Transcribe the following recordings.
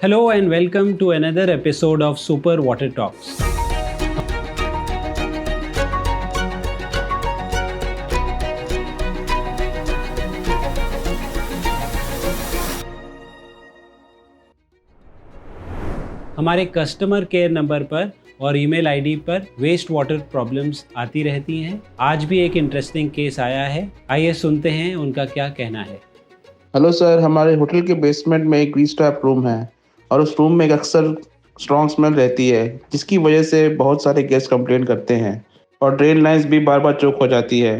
Hello and welcome to another episode of Super Water Talks. हमारे customer care number पर और email ID पर waste water problems आती रहती हैं। आज भी एक इंटरेस्टिंग केस आया है, आइए सुनते हैं उनका क्या कहना है। हेलो सर, हमारे होटल के बेसमेंट में एक ग्रीस ट्रैप रूम है और उस रूम में एक अक्सर स्ट्रॉन्ग स्मेल रहती है, जिसकी वजह से बहुत सारे गेस्ट कंप्लेन करते हैं और ड्रेन लाइंस भी बार बार चोक हो जाती है।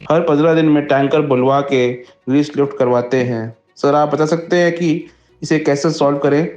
हर 15 दिन में टैंकर बुलवा के ग्रीस लिफ्ट करवाते हैं। सर, आप बता सकते हैं कि इसे कैसे सॉल्व करें?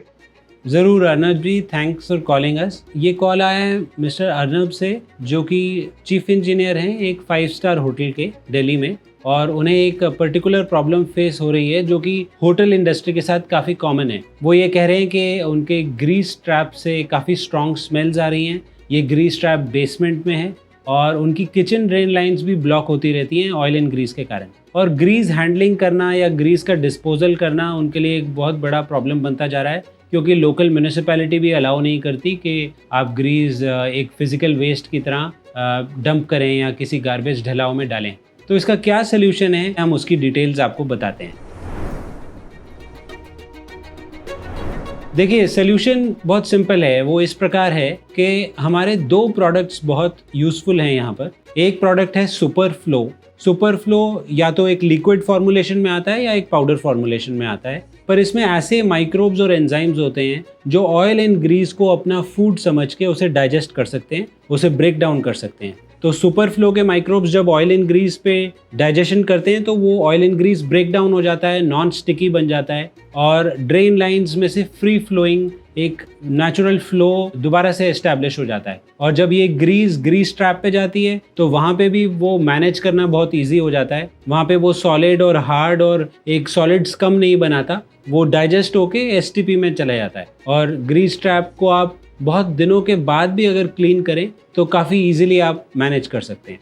ज़रूर अर्नब जी, थैंक्स फॉर कॉलिंग अस। ये कॉल आया है मिस्टर अर्नब से, जो कि चीफ इंजीनियर हैं एक 5 स्टार होटल के दिल्ली में, और उन्हें एक पर्टिकुलर प्रॉब्लम फेस हो रही है जो कि होटल इंडस्ट्री के साथ काफ़ी कॉमन है। वो ये कह रहे हैं कि उनके ग्रीस ट्रैप से काफ़ी स्ट्रॉन्ग स्मेल्स आ रही हैं। ये ग्रीस ट्रैप बेसमेंट में है और उनकी किचन ड्रेन लाइंस भी ब्लॉक होती रहती हैं ऑयल एंड ग्रीस के कारण। और ग्रीस हैंडलिंग करना या ग्रीस का डिस्पोजल करना उनके लिए एक बहुत बड़ा प्रॉब्लम बनता जा रहा है, क्योंकि लोकल म्यूनिसिपैलिटी भी अलाउ नहीं करती कि आप ग्रीस एक फिजिकल वेस्ट की तरह डंप करें या किसी गार्बेज ढलाव में डालें। तो इसका क्या सल्यूशन है, हम उसकी डिटेल्स आपको बताते हैं। देखिए, सल्यूशन बहुत सिंपल है। वो इस प्रकार है कि हमारे 2 प्रोडक्ट्स बहुत यूज़फुल हैं यहाँ पर। एक प्रोडक्ट है सुपर फ्लो। सुपर फ्लो या तो एक लिक्विड फॉर्मुलेशन में आता है या एक पाउडर फॉर्मुलेशन में आता है, पर इसमें ऐसे माइक्रोब्स और एंजाइम्स होते हैं जो ऑयल एंड ग्रीस को अपना फूड समझ के उसे डाइजेस्ट कर सकते हैं, उसे ब्रेक डाउन कर सकते हैं। तो सुपर फ्लो के माइक्रोब्स जब ऑयल एंड ग्रीस पे डाइजेशन करते हैं तो वो oil and grease break down हो जाता है, नॉन स्टिकी बन जाता है और ड्रेन लाइंस में से फ्री फ्लोइंग एक नेचुरल फ्लो दोबारा से एस्टैब्लिश हो जाता है। और जब ये ग्रीस ट्रैप पे जाती है तो वहाँ पे भी वो मैनेज करना बहुत ईजी हो जाता है। वहाँ पे वो सॉलिड और हार्ड और एक सॉलिड स्कम नहीं बनाता, वो डाइजेस्ट होके एसटीपी में चला जाता है। और ग्रीस ट्रैप को आप बहुत दिनों के बाद भी अगर क्लीन करें तो काफ़ी इजीली आप मैनेज कर सकते हैं।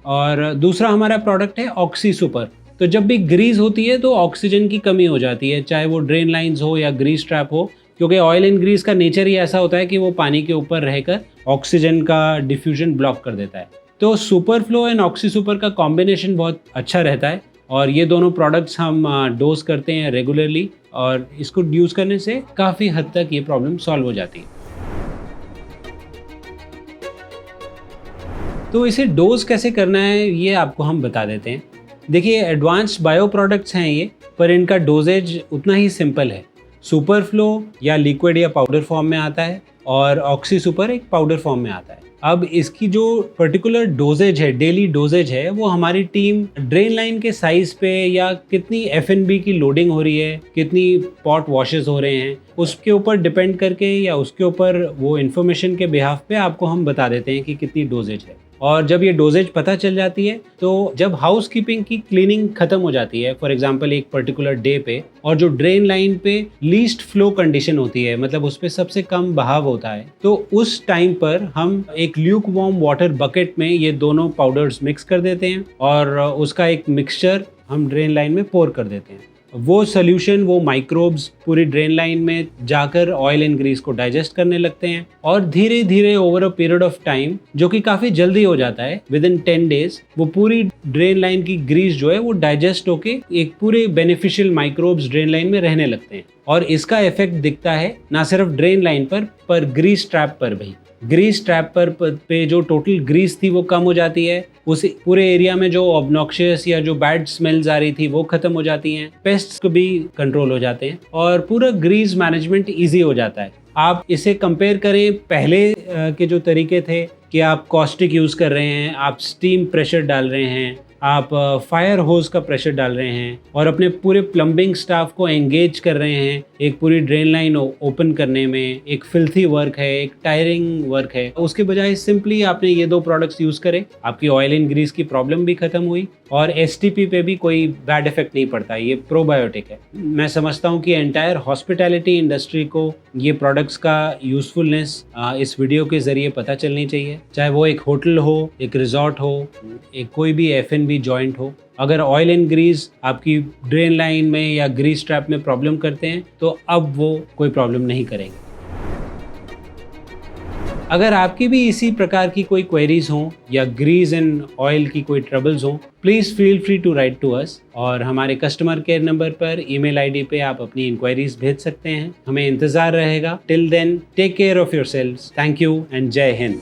और दूसरा हमारा प्रोडक्ट है ऑक्सी सुपर। तो जब भी ग्रीस होती है तो ऑक्सीजन की कमी हो जाती है, चाहे वो ड्रेन लाइंस हो या ग्रीस ट्रैप हो, क्योंकि ऑयल एंड ग्रीस का नेचर ही ऐसा होता है कि वो पानी के ऊपर रहकर ऑक्सीजन का डिफ्यूजन ब्लॉक कर देता है। तो super flow and oxy super का कॉम्बिनेशन बहुत अच्छा रहता है और ये दोनों प्रोडक्ट्स हम डोज करते हैं रेगुलरली और इसको यूज़ करने से काफ़ी हद तक ये प्रॉब्लम सॉल्व हो जाती है। तो इसे डोज कैसे करना है ये आपको हम बता देते हैं। देखिए, एडवांस्ड बायो प्रोडक्ट्स हैं ये, पर इनका डोजेज उतना ही सिंपल है। सुपर फ्लो या लिक्विड या पाउडर फॉर्म में आता है और ऑक्सी सुपर एक पाउडर फॉर्म में आता है। अब इसकी जो पर्टिकुलर डोजेज है, डेली डोजेज है, वो हमारी टीम ड्रेन लाइन के साइज पे या कितनी एफएनबी की लोडिंग हो रही है, कितनी पॉट वॉशेस हो रहे हैं, उसके ऊपर डिपेंड करके या उसके ऊपर वो इन्फॉर्मेशन के बिहाफ पे आपको हम बता देते हैं कि कितनी डोजेज है। और जब ये डोजेज पता चल जाती है तो जब हाउस कीपिंग की क्लीनिंग खत्म हो जाती है, फॉर एग्जांपल एक पर्टिकुलर डे पे, और जो ड्रेन लाइन पे लीस्ट फ्लो कंडीशन होती है, मतलब उस पे सबसे कम बहाव होता है, तो उस टाइम पर हम एक ल्यूक वार्म वाटर बकेट में ये दोनों पाउडर्स मिक्स कर देते हैं और उसका एक मिक्सचर हम ड्रेन लाइन में पोर कर देते हैं। वो सोल्यूशन, वो माइक्रोब्स पूरी ड्रेन लाइन में जाकर ऑयल एंड ग्रीस को डाइजेस्ट करने लगते हैं और धीरे धीरे over a period of time, जो कि काफ़ी जल्दी हो जाता है, विद इन 10 डेज, वो पूरी ड्रेन लाइन की ग्रीस जो है वो डाइजेस्ट होके एक पूरे बेनिफिशियल माइक्रोब्स ड्रेन लाइन में रहने लगते हैं। और इसका इफेक्ट दिखता है ना सिर्फ ड्रेन लाइन पर ग्रीस ट्रैप पर भी। ग्रीस ट्रैप पर पे जो टोटल ग्रीस थी वो कम हो जाती है, उस पूरे एरिया में जो ऑब्नॉक्शियस या जो बैड स्मेल्स आ रही थी वो खत्म हो जाती हैं, पेस्ट्स को भी कंट्रोल हो जाते हैं और पूरा ग्रीस मैनेजमेंट इजी हो जाता है। आप इसे कंपेयर करें पहले के जो तरीके थे कि आप कॉस्टिक यूज़ कर रहे हैं, आप स्टीम प्रेशर डाल रहे हैं, आप फायर होज का प्रेशर डाल रहे हैं और अपने पूरे प्लम्बिंग स्टाफ को एंगेज कर रहे हैं एक पूरी ड्रेन लाइन ओपन करने में। एक फिल्थी वर्क है, एक टायरिंग वर्क है। उसके बजाय सिंपली आपने ये 2 प्रोडक्ट्स यूज़ करे, आपकी ऑयल एंड ग्रीस की प्रॉब्लम भी खत्म हुई और एसटीपी पे भी कोई बैड इफेक्ट नहीं पड़ता। ये प्रोबायोटिक है। मैं समझता हूँ कि एंटायर हॉस्पिटैलिटी इंडस्ट्री को ये प्रोडक्ट्स का यूजफुलनेस इस वीडियो के जरिए पता चलनी चाहिए, चाहे वो एक होटल हो, एक रिजॉर्ट हो, एक कोई भी एफएनबी भी जॉइंट हो। अगर ऑयल एंड ग्रीस आपकी ड्रेन लाइन में या ग्रीस ट्रैप में प्रॉब्लम करते हैं तो अब वो कोई प्रॉब्लम नहीं करेंगे। अगर आपकी भी इसी प्रकार की कोई क्वेरीज हों या ग्रीस एंड ऑयल की कोई ट्रबल्स हों, please feel free to write to us, और हमारे कस्टमर केयर नंबर पर ईमेल आईडी पे आप अपनी इंक्वायरीज भेज सकते हैं। हमें इंतज़ार रहेगा। Till then, take care of yourselves. Thank you and Jai Hind.